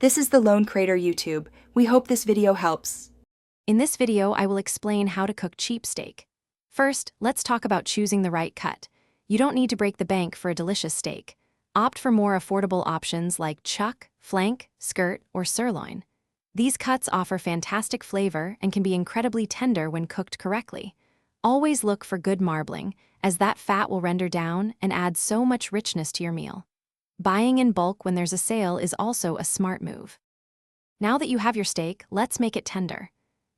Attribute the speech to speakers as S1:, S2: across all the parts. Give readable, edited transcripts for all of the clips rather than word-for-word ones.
S1: This is the Lone Crater YouTube. We hope this video helps.
S2: In this video, I will explain how to cook cheap steak. First, let's talk about choosing the right cut. You don't need to break the bank for a delicious steak. Opt for more affordable options like chuck, flank, skirt, or sirloin. These cuts offer fantastic flavor and can be incredibly tender when cooked correctly. Always look for good marbling, as that fat will render down and add so much richness to your meal. Buying in bulk when there's a sale is also a smart move. Now that you have your steak, let's make it tender.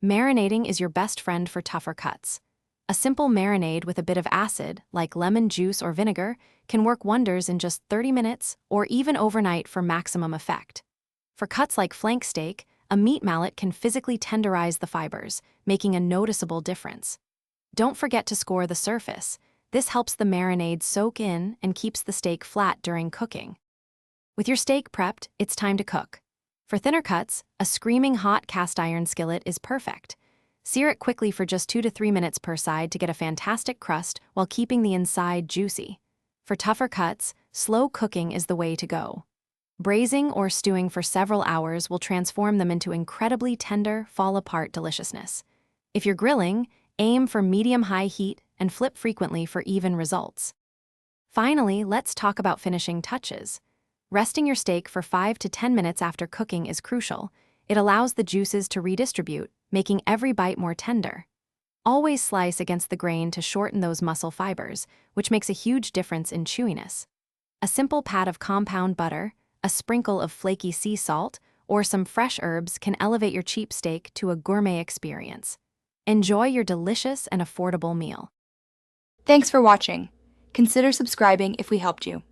S2: Marinating is your best friend for tougher cuts. A simple marinade with a bit of acid, like lemon juice or vinegar, can work wonders in just 30 minutes or even overnight for maximum effect. For cuts like flank steak, a meat mallet can physically tenderize the fibers, making a noticeable difference. Don't forget to score the surface. This helps the marinade soak in and keeps the steak flat during cooking. With your steak prepped, it's time to cook. For thinner cuts, a screaming hot cast iron skillet is perfect. Sear it quickly for just 2 to 3 minutes per side to get a fantastic crust while keeping the inside juicy. For tougher cuts, slow cooking is the way to go. Braising or stewing for several hours will transform them into incredibly tender, fall-apart deliciousness. If you're grilling, aim for medium-high heat and flip frequently for even results. Finally, let's talk about finishing touches. Resting your steak for 5 to 10 minutes after cooking is crucial. It allows the juices to redistribute, making every bite more tender. Always slice against the grain to shorten those muscle fibers, which makes a huge difference in chewiness. A simple pat of compound butter, a sprinkle of flaky sea salt, or some fresh herbs can elevate your cheap steak to a gourmet experience. Enjoy your delicious and affordable meal.
S1: Thanks for watching. Consider subscribing if we helped you.